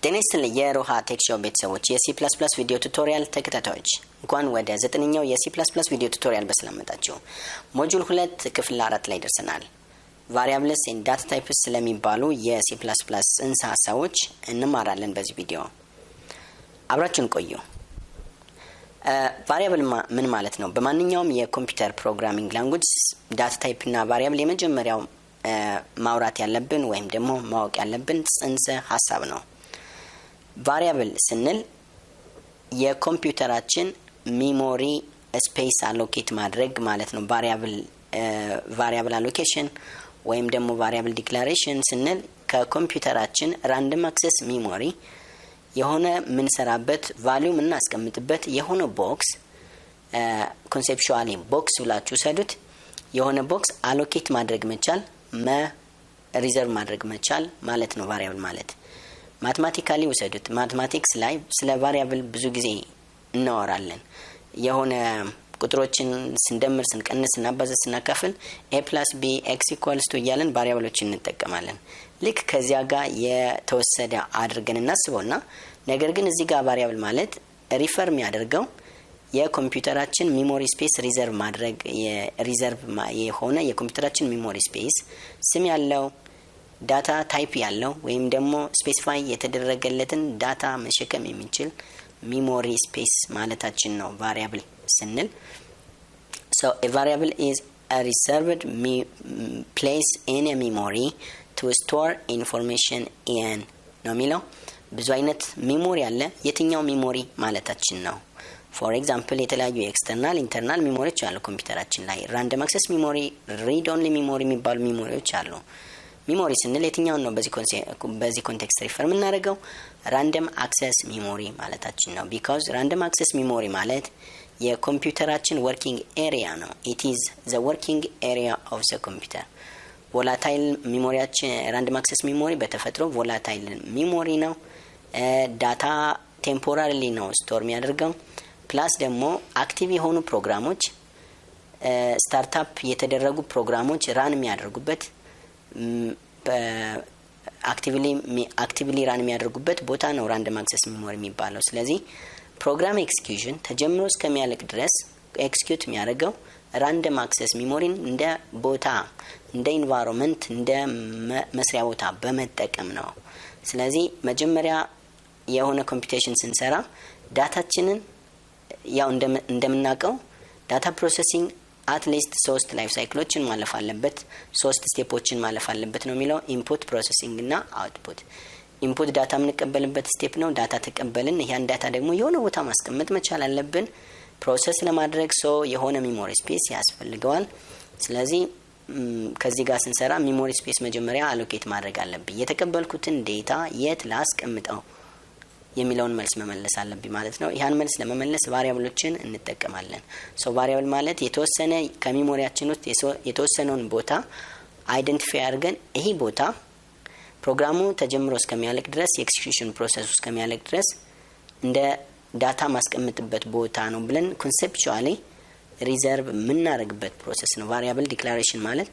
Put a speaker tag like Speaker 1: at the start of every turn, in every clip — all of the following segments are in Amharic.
Speaker 1: ጤናይስጥልኝ የሮሃ ቴክ ሾው ቤተሰቦች የሲ++ ቪዲዮ ቱቶሪያል ተከታታዮች እንኳን ወደ 9ኛው የሲ++ ቪዲዮ ቱቶሪያል በሰላም መጣችሁ። ሞጁል 2 ክፍል 4 ላይ ደርሰናል። ቫሪያብልስ ኤንድ ዳታ ታይፕስ ስለሚባሉ የሲ++ ጽንሰ ሐሳቦች እንማራለን በዚህ ቪዲዮ። አብራችሁን ቆዩ። ቫሪያብል ምን ማለት ነው? በማንኛውም የኮምፒውተር ፕሮግራሚንግ ላንጉዌጅ ዳታ ታይፕ እና ቫሪያብል የመጀመሪያው ማውራት ያለብን ወይም ደግሞ ማወቅ ያለብን ጽንሰ ሐሳብ ነው። ቫሪያብል ስንል የኮምፒውተራችን ሜሞሪ ስፔስ አሎኬት ማድረግ ማለት ነው። ቫሪያብል አሎኬሽን ወይም ደግሞ ቫሪያብል ዲክላሬሽን ስንል ከኮምፒውተራችን ራንደም አክሰስ ሜሞሪ የሆነ ምን ሰራበት ቫልዩ ምን አስቀምጥበት የሆነ ቦክስ ኮንሴፕቹዋሊ ቦክስ ብላችሁ ሰዱት የሆነ ቦክስ አሎኬት ማድረግ መቻል ሪዘርቭ ማድረግ መቻል ማለት ነው ቫሪያብል ማለት። ማትማቲካሊ ወሰዱት ማትማቲክስ ላይ ስለ ቫሪያብል ብዙ ጊዜ እናወራለን። የሆነ ቁጥሮችን ስንደምር ስንቀንስ ስናባዛ ስናካፍል a+b x=2 እያለን ቫሪያብሎችን እንጠቀማለን። ልክ ከዚያ ጋር የተወሰደ አድርገን እናስበውና ነገር ግን እዚህ ጋር ቫሪያብል ማለት ሪፈር የሚያደርገው የኮምፒውተራችን ሜሞሪ ስፔስ ሪዘርቭ ማድረግ የሪዘርቭ የሆነ የኮምፒውተራችን ሜሞሪ ስፔስ ስም ያለው ዳታ ታይፕ ያለው ወይም ደግሞ ስፔሲፋይ የተደረገለትን ዳታ መሸከም የሚችል ሜሞሪ ስፔስ ማለታችን ነው ቫሪያብል ስንል። so a variable is a reserved place in a memory to store information in ነው የሚለው። ብዙ አይነት ሜሞሪ አለ። የትኛው ሜሞሪ ማለታችን ነው። ፎር ኤግዛምፕል የተለያዩ ኤክስተርናል ኢንተርናል ሜሞሪዎች አሉ ኮምፒውተራችን ላይ። ራንደም አክሰስ ሜሞሪ፣ ሪድ ኦንሊ ሜሞሪ የሚባሉ ሜሞሪዎች አሉ። ሜሞሪ ስንል የትኛውን ነው በዚህ ኮንቴክስት ሪፈር የምናደርገው? ራንደም አክሰስ ሜሞሪ ማለታችን ነው። ቢካዝ ራንደም አክሰስ ሜሞሪ ማለት የኮምፒውተራችን ወርኪንግ ኤሪያ ነው። ኢት ኢዝ ዘ ወርኪንግ ኤሪያ ኦፍ ዘ ኮምፒውተር። ቮላታይል ሜሞሪያችን ራንደም አክሰስ ሜሞሪ በተፈጥሮ ቮላታይል ሜሞሪ ነው። ዳታ ቴምፖራሪሊ ነው ስቶር የሚያደርገው። ፕላስ ደግሞ አክቲቭ የሆኑ ፕሮግራሞች ስታርታፕ የተደረጉ ፕሮግራሞች ራን የሚያደርጉበት አክቲቭሊ ራን የሚያደርጉበት ቦታ ነው ራንደም አክሰስ ሜሞሪ የሚባለው። ስለዚህ ፕሮግራም ኤክስኪዩሽን ተጀምሮ እስከሚያልቅ ድረስ ኤክስኪዩት የሚያደርገው ራንደም አክሰስ ሜሞሪን እንደ ቦታ እንደ ኢንቫይሮንመንት እንደ መስሪያ ቦታ በመጠቀም ነው። ስለዚህ መጀመሪያ የሆነ ኮምፒውቴሽን ስንሰራ ዳታችንን ያው እንደምናውቀው ዳታ ፕሮሰሲንግ አትሊስት 3 ላይፍ ሳይክሎችን ማለፍ አለበት፣ 3 ስቴፖችን ማለፍ አለበት ነው የሚለው። ኢንፑት፣ ፕሮሰሲንግ እና አውትፑት። ኢንፑት ዳታ የምንቀበልበት ስቴፕ ነው። ዳታ ተቀበልን፣ ያን ዳታ ደግሞ የሆነ ቦታ ማስቀመጥ መቻል አለብን ፕሮሰስ ለማድረግ። የሆነ ሜሞሪ ስፔስ ያስፈልገዋል። ስለዚህ ከዚህ ጋር ስንሰራ ሜሞሪ ስፔስ መጀመሪያ አሎኬት ማድረግ አለብኝ። የተቀበልኩትን ዴታ የት ላስቀምጠው የሚለውን መልስ መመለስ አለብኝ ማለት ነው። ያን መልስ ለመመለስ ቫሪያብሎችን እንጠቀማለን። ቫሪያብል ማለት የተወሰነ ከሜሞሪያችን ውስጥ የተወሰነውን ቦታ አይደንቲፋይ አድርገን ይሄ ቦታ ፕሮግራሙ ተጀምሮ እስከሚያልቅ ድረስ የኤክስኪዩሽን ፕሮሰስ እስከሚያልቅ ድረስ እንደ ዳታ ማስቀምጥበት ቦታ ነው ብለን ኮንሴፕቹዋሊ ሪዘርቭ የምናደርግበት ፕሮሰስ ነው ቫሪያብል ዲክላሬሽን ማለት።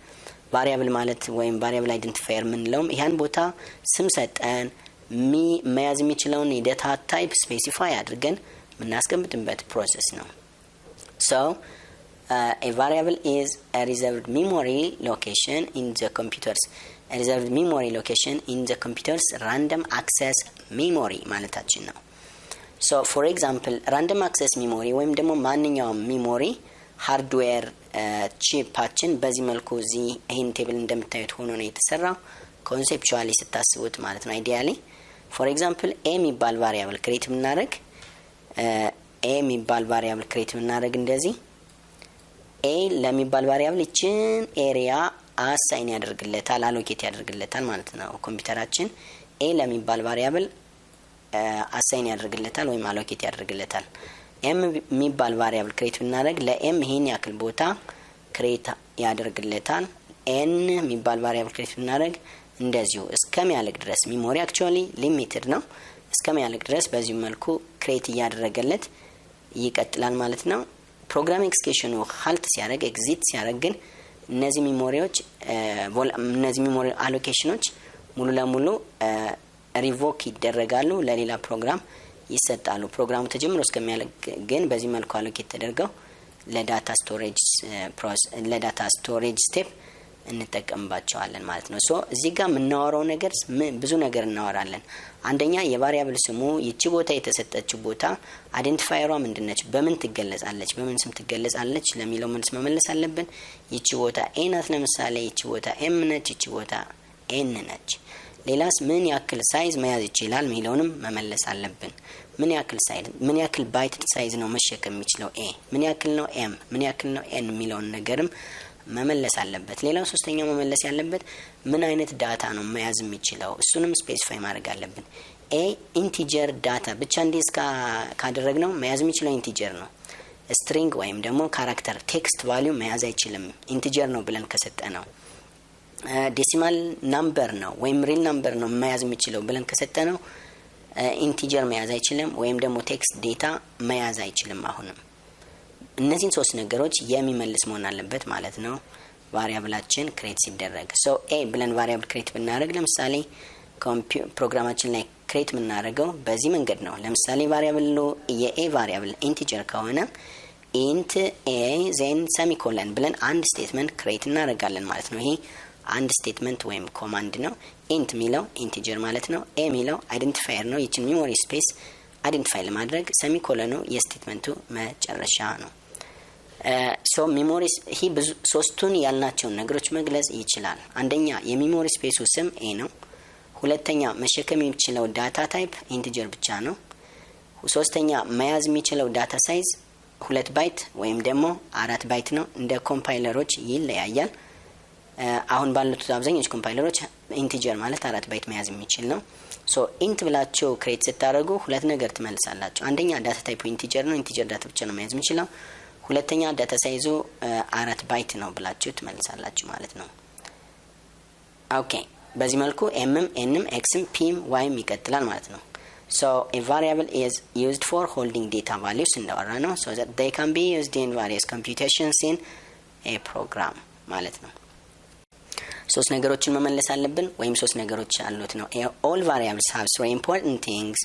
Speaker 1: ቫሪያብል ማለት ወይም ቫሪያብል አይደንቲፋየር የምንለውም ያን ቦታ ስም ሰጠን መያዝ የሚችለውን የዳታ ታይፕ ስፔሲፋይ አድርገን የምናስቀምጥበት ፕሮሰስ ነው። a variable is a reserved memory location in the computer's random access memory ማለታችን ነው። for example random access memory ወይም ደግሞ ማንኛውም ሜሞሪ ሃርድዌር ቺፓችን በዚህ መልኩ እዚህ ይሄን ቴብል እንደምታዩት ሆኖ ነው የተሰራው ኮንሴፕቹዋሊ ስታስቡት ማለት ነው። አይዲያሊ for example a የሚባል ቫሪያብል ክሬት ብናደርግ እንደዚህ a ለሚባል ቫሪያብል እችን ኤሪያ አሳይን ያደርግለታል አሎኬት ያደርግለታል ማለት ነው። ኮምፒውተራችን a ለሚባል ቫሪያብል አሳይን ያደርግለታል ወይም አሎኬት ያደርግለታል። m የሚባል ቫሪያብል ክሬት ብናደርግ ለm ይሄን ያክል ቦታ ክሬት ያደርግለታል። n የሚባል ቫሪያብል ክሬት ብናደርግ እንደዚሁ እስከሚያልቅ ድረስ ሜሞሪ አክቹአሊ ሊሚትድ ነው። እስከሚያልቅ ድረስ በዚህ መልኩ ክሬት ያደረገለት ይቀጥላል ማለት ነው። ፕሮግራም ኤክስኪዩሽኑ ሀልት ሲያደርግ ኤግዚት ሲያደርግ ግን እነዚህ ሜሞሪ አሎኬሽኖች ሙሉ ለሙሉ ሪቮክ ይደረጋሉ ለሌላ ፕሮግራም ይሰጣሉ። ፕሮግራሙ ተጀምሮ እስከሚያልቅ ግን በዚህ መልኩ አሎኬት ተደርገው ለዳታ ስቶሬጅ ስቴፕ እንጠቀምባቸዋለን ማለት ነው። ሶ እዚህ ጋር የምናወራው ነገር ብዙ ነገር እናወራለን። አንደኛ የቫሪያብል ስሙ ይቺ ቦታ የተሰጠችው ቦታ አይደንቲፋየሯ ምንድነች፣ በምን ትገለጻለች፣ በምን ስም ትገለጻለች ለሚለው መልስ መመለስ አለብን። ይቺ ቦታ ኤ ናት ለምሳሌ፣ ይቺ ቦታ ኤም ነች፣ ይቺ ቦታ ኤን ነች። ሌላስ ምን ያክል ሳይዝ መያዝ ይችላል የሚለውንም መመለስ አለብን። ምን ያክል ባይት ሳይዝ ነው መሸከም የሚችለው ኤ፣ ምን ያክል ነው ኤም፣ ምን ያክል ነው ኤን የሚለውን ነገርም መመለስ አለበት። ሌላው ሶስተኛው መመለስ ያለበት ምን አይነት ዳታ ነው መያዝ የሚችለው፣ እሱንም ስፔሲፋይ ማድረግ አለብን። ኤ ኢንቲጀር ዳታ ብቻ እንዲስ ካደረግነው መያዝ የሚችለው ኢንቲጀር ነው። ስትሪንግ ወይም ደግሞ ካራክተር ቴክስት ቫልዩ መያዝ አይችልም ኢንቲጀር ነው ብለን ከሰጠነው። ዴሲማል ናምበር ነው ወይም ሪል ናምበር ነው መያዝ የሚችለው ብለን ከሰጠነው ኢንቲጀር መያዝ አይችልም፣ ወይም ደግሞ ቴክስት ዴታ መያዝ አይችልም። አሁንም እነዚህን ሶስት ነገሮች የሚመልስ መሆን አለበት ማለት ነው ቫሪያብላችን ክሬት ሲደረግ። ሶ ኤ ብለን ቫሪያብል ክሬት ብናደርግ ለምሳሌ ፕሮግራማችን ላይ ክሬት የምናደርገው በዚህ መንገድ ነው። ለምሳሌ ቫሪያብሉ የኤ ቫሪያብል ኢንቲጀር ከሆነ ኢንት ኤ ዜን ሰሚኮለን ብለን አንድ ስቴትመንት ክሬት እናደርጋለን ማለት ነው። ይሄ አንድ ስቴትመንት ወይም ኮማንድ ነው። ኢንት ሚለው ኢንቲጀር ማለት ነው። ኤ ሚለው አይደንቲፋየር ነው፣ ይችን ሜሞሪ ስፔስ አይደንቲፋይ ለማድረግ። ሰሚኮለኑ የስቴትመንቱ መጨረሻ ነው። ሶ ሜሞሪ ይሄ ብዙ ሶስቱን ያልናቸውን ነገሮች መግለጽ ይችላል። አንደኛ የሜሞሪ ስፔሱ ስም ኤ ነው። ሁለተኛ መሸከም የሚችለው ዳታ ታይፕ ኢንቲጀር ብቻ ነው። ሶስተኛ መያዝ የሚችለው ዳታ ሳይዝ 2 ባይት ወይም ደግሞ 4 ባይት ነው። እንደ ኮምፓይለሮች ይለያያል። አሁን ባሉት አብዛኞቹ ኮምፓይለሮች ኢንቲጀር ማለት 4 ባይት መያዝ የሚችል ነው። ሶ ኢንት ብላችሁ ክሬት ስታደርጉ ሁለት ነገር ትመልሳላችሁ። አንደኛ ዳታ ታይፑ ኢንቲጀር ነው፣ ኢንቲጀር ዳታ ብቻ ነው መያዝ የሚችለው። ሁለተኛ ዳታ ሳይዙ 4 ባይት ነው ብላችሁ ትመልሳላችሁ ማለት ነው። ኦኬ በዚህ መልኩ ኤምም ኤንም ኤክስም ፒም ዋይም ይቀጥላል ማለት ነው። So a variable is used for holding data values እንዳወራ ነው so that they can be used in various computations in a program ማለት ነው። ሶስት ነገሮችን መመለስ አለብን ወይም ሶስት ነገሮች አሉት ነው። All variables have three important things.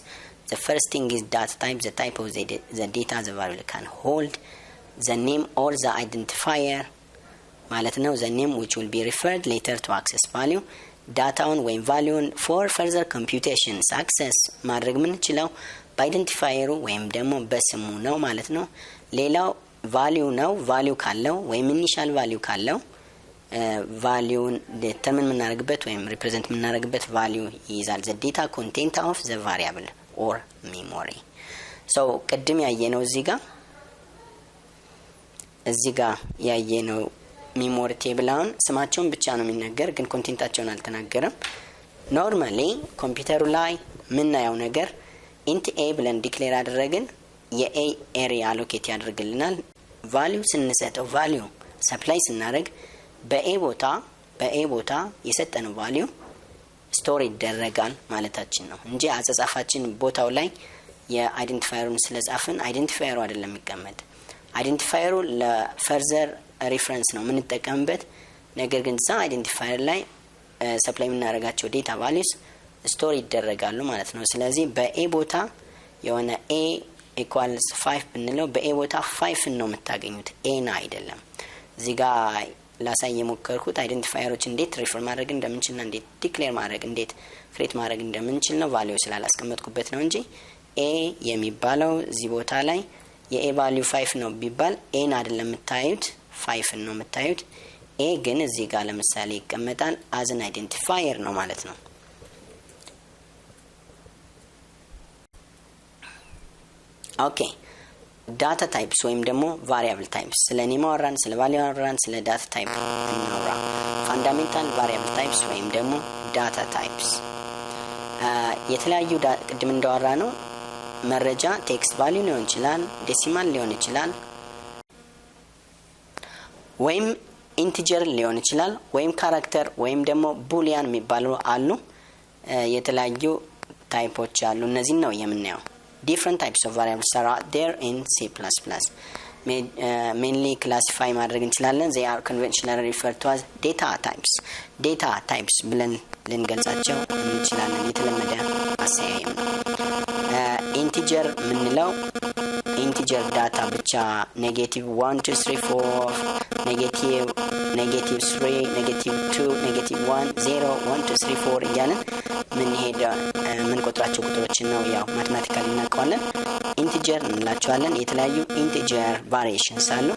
Speaker 1: The first thing is data type, the type of the data the variable can hold, the name or the identifier ማለት ነው. The name which will be referred later to access value. ዳታውን ወይም ቫልዩን for further computations access ማድረግ የምንችለው በአይደንቲፋየሩ ወይም ደግሞ በስሙ ነው ማለት ነው። ሌላው ቫልዩ ነው። ቫልዩ ካለው ወይም ኢኒሻል ቫልዩ ካለው ቫልዩን ዲተርሚን የምናደርግበት ወይም ሪፕሬዘንት የምናደርግበት ቫልዩ ይይዛል። the data content of the variable or memory. so ቅድም ያየነው እዚህ ጋር ያየነው ሜሞሪ ቴብል አሁን ስማቸውን ብቻ ነው የሚነገር ግን ኮንቴንታቸውን አልተናገረም። ኖርማሊ ኮምፒውተሩ ላይ ምናየው ነገር ኢንት ኤ ብለን ዲክሌር አደረግን የኤ ኤሪያ አሎኬት ያደርግልናል። ቫልዩ ስንሰጠው ቫልዩ ሰፕላይ ስናደርግ በኤ ቦታ የሰጠነው ቫልዩ ስቶር ይደረጋል ማለታችን ነው እንጂ አጻጻፋችን ቦታው ላይ የአይደንቲፋየሩን ስለጻፍን አይደንቲፋየሩ አይደለም የሚቀመጥ። አይደንቲፋየሩ ለፈርዘር ሪፈረንስ ነው የምንጠቀምበት። ነገር ግን ዛ አይደንቲፋየር ላይ ሰፕላይ የምናደርጋቸው ዴታ ቫልዩስ ስቶር ይደረጋሉ ማለት ነው። ስለዚህ በኤ ቦታ የሆነ ኤ ኢኳልስ 5 ብንለው በኤ ቦታ 5 ነው የምታገኙት ኤና አይደለም። እዚህ ጋር ላሳይ የሞከርኩት አይደንቲፋየሮች እንዴት ሪፈር ማድረግ እንደምንችልና እንዴት ዲክሌር ማድረግ እንዴት ክሬት ማድረግ እንደምንችል ነው። ቫልዩ ስላላስቀመጥኩበት ነው እንጂ ኤ የሚባለው እዚህ ቦታ ላይ የኤ ቫልዩ 5 ነው ቢባል ኤን አይደለም የምታዩት 5 ነው የምታዩት። ኤ ግን እዚህ ጋር ለምሳሌ ይቀመጣል as an identifier ነው ማለት ነው። ኦኬ ዳታ ታይፕስ ወይም ደግሞ ቫሪያብል ታይፕስ ስለ ኔም አወራን፣ ስለ ቫልዩ አወራን፣ ስለ ዳታ ታይፕ እናወራ። ፋንዳሜንታል ቫሪያብል ታይፕስ ወይም ደግሞ ዳታ ታይፕስ የተለያዩ ቅድም እንዳወራ ነው መረጃ ቴክስት ቫልዩ ሊሆን ይችላል፣ ዴሲማል ሊሆን ይችላል፣ ወይም ኢንቲጀር ሊሆን ይችላል፣ ወይም ካራክተር ወይም ደግሞ ቡሊያን የሚባሉ አሉ። የተለያዩ ታይፖች አሉ። እነዚህ ነው የምናየው። different types of variables are there in C++. mainly classify ማድረግ እንችላለን. they are conventionally referred to as data types ብለን ልንገልጻቸው እንችላለን። የተለመደ ሴም ነው። ኢንቲጀር ምንለው ኢንቲጀር ዳታ ብቻ ኔጌቲቭ 1 2 3 4 ኔጌቲቭ 3 ኔጌቲቭ 2 ኔጌቲቭ 1 0 1 2 3 4 እያለን ምን ቆጥራቸው ቁጥሮችን ነው ያው ማቴማቲካሊ እናውቀዋለን። ኢንቲጀር እንላቸዋለን። የተለያዩ ኢንቲጀር ቫሪዬሽንስ አሉ።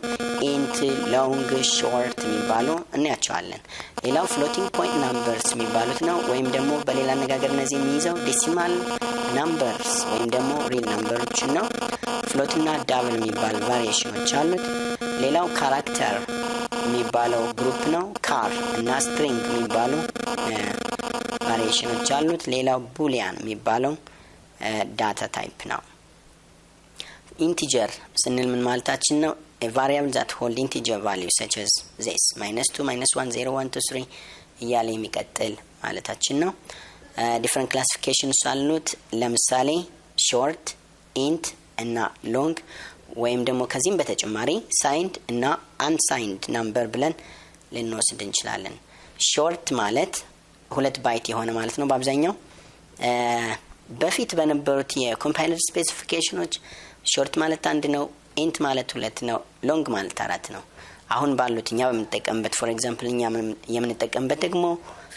Speaker 1: ኢንት ሎንግ ሾርት የሚባሉ እናያቸዋለን። ሌላው ፍሎቲንግ ፖይንት ናምበርስ የሚባሉት ነው። ወይም ደግሞ በሌላ አነጋገር እነዚህ የሚይዘው ዴሲማል ናምበርስ ወይም ደግሞ ሪል ናምበሮችን ነው። ፍሎት እና ዳብል የሚባል ቫሪዬሽኖች አሉት። ሌላው ካራክተር የሚባለው ግሩፕ ነው። ካር እና ስትሪንግ የሚባሉ ቫሪዬሽኖች አሉት። ሌላው ቡሊያን የሚባለው ዳታ ታይፕ ነው። ኢንቲጀር ስንል ምን ማለታችን ነው? a variable that hold integer values such as this -2 -1 0 1 2 3 እያለ የሚቀጥል ማለታችን ነው። ዲፈረንት ክላሲፊኬሽንስ አሉት። ለምሳሌ ሾርት፣ ኢንት እና ሎንግ ወይም ደግሞ ከዚህም በተጨማሪ ሳይንድ እና አንሳይንድ ናምበር ብለን ልንወስድ እንችላለን። ሾርት ማለት 2 ባይት የሆነ ማለት ነው በአብዛኛው። በፊት በነበሩት የኮምፓይለር ስፔሲፊኬሽኖች ሾርት ማለት 1 ነው፣ ኢንት ማለት 2 ነው፣ ሎንግ ማለት 4 ነው። አሁን ባሉት እኛ በምንጠቀምበት ፎር ኤግዛምፕል እኛ የምንጠቀምበት ደግሞ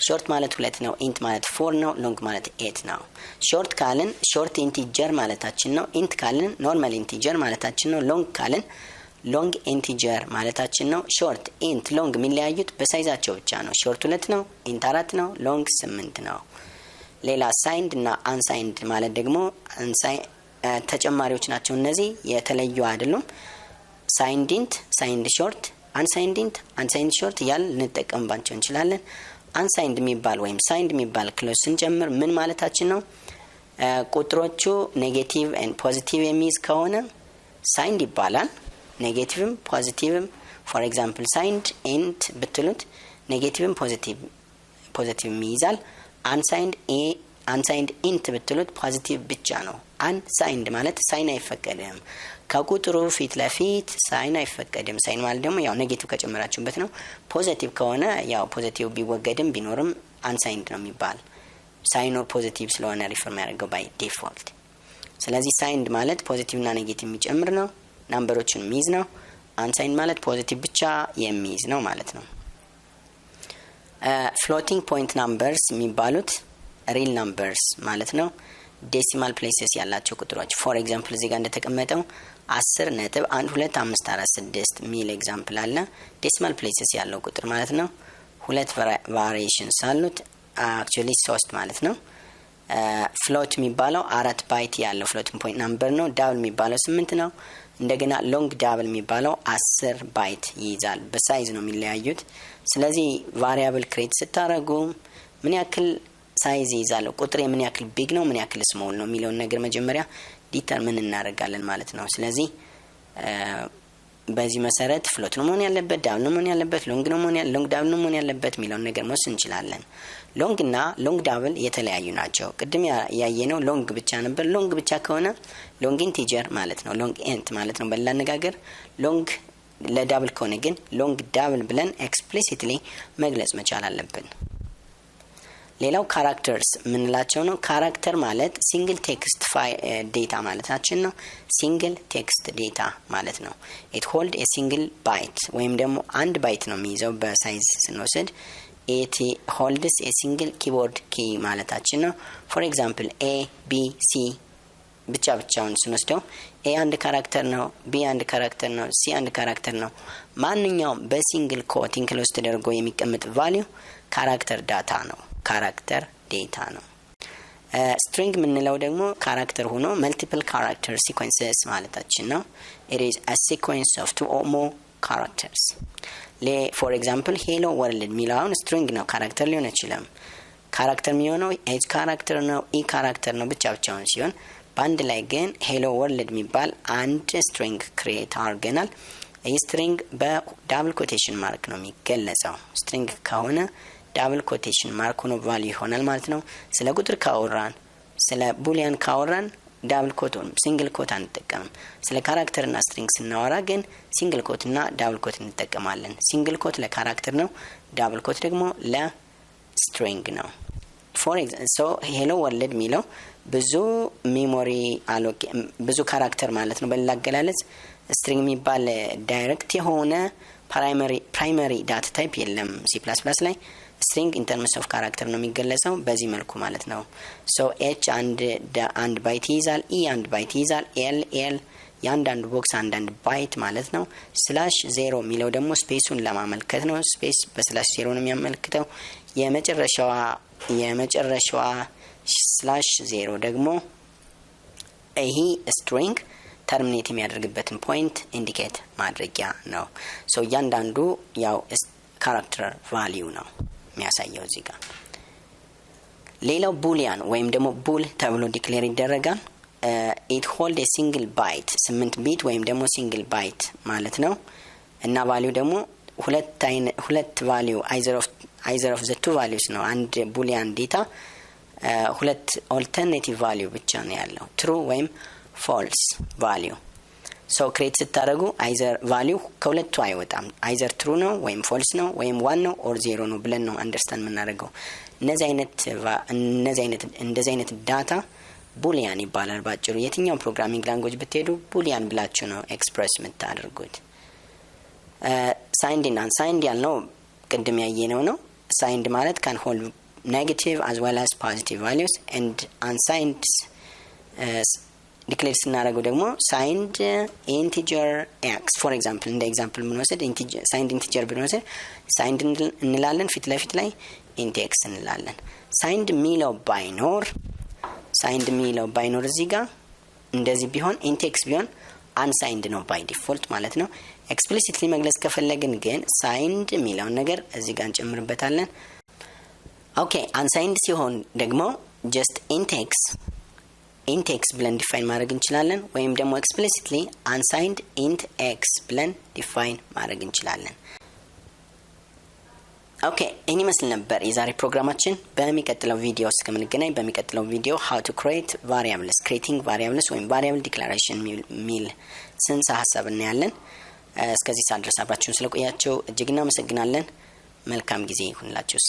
Speaker 1: ሾርት ማለት 2 ነው፣ ኢንት ማለት 4 ነው፣ ሎንግ ማለት 8 ነው። ሾርት ካልን ሾርት ኢንቲጀር ማለታችን ነው። ኢንት ካልን ኖርማል ኢንቲጀር ማለታችን ነው። ሎንግ ካልን ሎንግ ኢንቲጀር ማለታችን ነው። ሾርት፣ ኢንት፣ ሎንግ የሚለያዩት በሳይዛቸው ብቻ ነው። ሾርት 2 ነው፣ ኢንት 4 ነው፣ ሎንግ 8 ነው። ሌላ ሳይንድ እና አንሳይንድ ማለት ደግሞ ተጨማሪዎች ናቸው። እነዚህ የተለዩ አይደሉም። ሳይንድ ኢንት፣ ሳይንድ ሾርት፣ አንሳይንድ ኢንት፣ አንሳይንድ ሾርት እያልን ልንጠቀምባቸው እንችላለን። አንሳይንድ የሚባል ወይም ሳይንድ የሚባል ክሎዝ ስንጨምር ምን ማለታችን ነው? ቁጥሮቹ ኔጌቲቭ ኤንድ ፖዚቲቭ የሚይዝ ከሆነ ሳይንድ ይባላል። ኔጌቲቭም ፖዚቲቭም ፎር ኤግዛምፕል ሳይንድ ኢንት ብትሉት ኔጌቲቭም ፖዚቲቭም ይይዛል። አንሳይንድ ኢንት ብትሉት ፖዚቲቭ ብቻ ነው። አንሳይንድ ማለት ሳይን አይፈቀድም። ከቁጥሩ ፊት ለፊት ሳይን አይፈቀድም። ሳይን ማለት ደግሞ ያው ኔጌቲቭ ከጨመራችሁበት ነው። ፖዚቲቭ ከሆነ ያው ፖዚቲቭ ቢወገድም ቢኖርም አንሳይንድ ነው የሚባል ሳይን ኦር ፖዚቲቭ ስለሆነ ሪፈር የሚያደርገው ባይ ዲፎልት። ስለዚህ ሳይንድ ማለት ፖዚቲቭ እና ኔጌቲቭ የሚጨምር ነው። ናምበሮችን የሚይዝ ነው። አንሳይንድ ማለት ፖዚቲቭ ብቻ የሚይዝ ነው ማለት ነው። ፍሎቲንግ ፖይንት ናምበርስ የሚባሉት ሪል ናምበርስ ማለት ነው። ዴሲማል ፕሌስስ ያላቸው ቁጥሮች ፎር ኤግዛምፕል እዚህ ጋር እንደተቀመጠው 10.12446 ሚል ኤግዛምፕል አለ። ዴሲማል ፕሌስስ ያለው ቁጥር ማለት ነው። 2 ቫሪዬሽንስ አሉት። አክቹአሊ 3 ማለት ነው። ፍሎት የሚባለው 4 ባይት ያለው ፍሎቲንግ ፖይንት ናምበር ነው። ዳብል የሚባለው 8 ነው። እንደገና ሎንግ ዳብል የሚባለው 10 ባይት ይይዛል። በሳይዝ ነው የሚለያዩት። ስለዚህ ቫሪያብል ክሬት ስታረጉ ምን ያክል ሳይዝ ይይዛል፣ ቁጥር ምን ያክል ቢግ ነው ምን ያክል ስሞል ነው የሚለውን ነገር መጀመሪያ ዲተርሚን እናደርጋለን ማለት ነው። ስለዚህ በዚህ መሰረት ፍሎት ነው መሆን ያለበት፣ ዳብል ነው መሆን ያለበት፣ ሎንግ ዳብል ነው መሆን ያለበት የሚለውን ነገር መወሰን እንችላለን። ሎንግ እና ሎንግ ዳብል የተለያዩ ናቸው። ቅድም ያየነው ሎንግ ብቻ ነበር። ሎንግ ብቻ ከሆነ ሎንግ ኢንቲጀር ማለት ነው፣ ሎንግ ኢንት ማለት ነው በሌላ አነጋገር። ሎንግ ለዳብል ከሆነ ግን ሎንግ ዳብል ብለን ኤክስፕሊሲትሊ መግለጽ መቻል አለብን። ሌላው ካራክተርስ የምንላቸው ነው። ካራክተር ማለት ሲንግል ቴክስት ዴታ ማለታችን ነው። ሲንግል ቴክስት ዴታ ማለት ነው። ኢት ሆልድ ኤ ሲንግል ባይት ወይም ደግሞ 1 ባይት ነው የሚይዘው በሳይዝ ስንወስድ። ኢት ሆልድስ ኤ ሲንግል ኪቦርድ ኪ ማለታችን ነው። ፎር ኤግዛምፕል ኤ ቢ ሲ ብቻውን ስንወስደው ኤ 1 ካራክተር ነው፣ ቢ 1 ካራክተር ነው፣ ሲ 1 ካራክተር ነው። ማንኛውም በሲንግል ኮት ኢንክሎዝ ተደርጎ የሚቀመጥ ቫልዩ ካራክተር ዳታ ነው፣ ካራክተር ዴታ ነው። ስትሪንግ የምንለው ደግሞ ካራክተር ሆኖ መልቲፕል ካራክተር ሲኮንስስ ማለታችን ነው። it is a sequence of 2 or more characters. ፎር ኤግዛምፕል ሄሎ ወርልድ የሚለውን ስትሪንግ ነው፣ ካራክተር ሊሆን አይችልም። ካራክተር የሚሆነው ኤች ካራክተር ነው፣ ኢ ካራክተር ነው ብቻውን ሲሆን፣ በአንድ ላይ ግን ሄሎ ወርልድ የሚባል አንድ ስትሪንግ ክሬት አድርገናል። ይህ ስትሪንግ በዳብል ኮቴሽን ማርክ ነው የሚገለጸው። ስትሪንግ ከሆነ ዳብል ኮቴሽን ማርክ ሆኖ ቫልዩ ይሆናል ማለት ነው። ስለ ቁጥር ካወራን፣ ስለ ቡሊያን ካወራን ዳብል ኮት ሲንግል ኮት አንጠቀምም። ስለ ካራክተርና ስትሪንግ ስናወራ ግን ሲንግል ኮት እና ዳብል ኮት እንጠቀማለን። ሲንግል ኮት ለካራክተር ነው፣ ዳብል ኮት ደግሞ ለስትሪንግ ነው። ፎር ኤግዛምፕል ሄሎ ወርልድ የሚለው ብዙ ሜሞሪ ብዙ ካራክተር ማለት ነው። በሌላ አገላለጽ string የሚባል ዳይሬክት የሆነ ፕራይመሪ ዳታ ታይፕ የለም C++ ላይ። string in terms of character ነው የሚገለጸው በዚህ መልኩ ማለት ነው። so h አንድ ባይት ይዛል፣ e አንድ ባይት ይዛል፣ l ያንዳንዱ ቦክስ አንዳንድ ባይት ማለት ነው። /0 የሚለው ደግሞ ስፔሱን ለማመልከት ነው። ስፔስ በ/0 ነው የሚያመለክተው። የመጨረሻዋ /0 ደግሞ ይሄ string ተርሚኔት የሚያደርግበትን ፖይንት ኢንዲኬት ማድረጊያ ነው። ሶ ያንዳንዱ ያው ካራክተር ቫልዩ ነው የሚያሳየው እዚህ ጋር። ሌላው ቡሊያን ወይም ደግሞ ቡል ተብሎ ዲክሌር ይደረጋል። it hold a single byte 8 ቢት ወይም ደግሞ ሲንግል ባይት ማለት ነው። እና ቫልዩ ደግሞ ሁለት ቫልዩ either of the two values ነው። አንድ ቡሊያን ዴታ ሁለት ኦልተርኔቲቭ ቫልዩ ብቻ ነው ያለው፣ ትሩ ወይም ፎልስ ቫልዩ። ሶ ክሬት ስታደርጉ either ቫልዩ ከሁለቱ አይወጣም፣ either ትሩ ነው ወይም ፎልስ ነው ወይም 1 ነው ኦር 0 ነው ብለን ነው አንደርስታንድ የምናደርገው። እንደዚህ አይነት ዳታ ቡሊያን ይባላል ባጭሩ። የትኛው ፕሮግራሚንግ ላንጉዌጅ ብትሄዱ ቡሊያን ብላችሁ ነው ኤክስፕረስ የምታደርጉት። ሳይንድ እና አንሳይንድ ያልነው ቅድም ያየነው ነው። ሳይንድ ማለት can hold negative as well as positive values and unsigned ዲክሌር ስናደርገው ደግሞ ሳይንድ ኢንቲጀር x for example እንደ ኤግዛምፕል ብንወስድ ሳይንድ ኢንቲጀር ብንወስድ ሳይንድ እንላለን፣ ፊት ለፊት ላይ int x እንላለን። ሳይንድ ሚለው ባይኖር እዚህ ጋር እንደዚህ ቢሆን int x ቢሆን አንሳይንድ ነው ባይ ዲፎልት ማለት ነው። ኤክስፕሊሲትሊ መግለጽ ከፈለግን ግን ሳይንድ ሚለውን ነገር እዚህ ጋር እንጨምርበታለን። ኦኬ አንሳይንድ ሲሆን ደግሞ just int x ብለን ዲፋይን ማድረግ እንችላለን፣ ወይም ደግሞ ኤክስፕሊሲትሊ unsigned int x ብለን ዲፋይን ማድረግ እንችላለን። ኦኬ እኔ መስል ነበር የዛሬ ፕሮግራማችን። በሚቀጥለው ቪዲዮ እስከምንገናኝ በሚቀጥለው ቪዲዮ how to create variables creating variables ወይም variable declaration ሚል ጽንሰ ሐሳብ እናያለን። እስከዚህ ሰዓት ድረስ አብራችሁን ስለቆያችሁ እጅግ እናመሰግናለን። መልካም ጊዜ ይሁንላችሁ።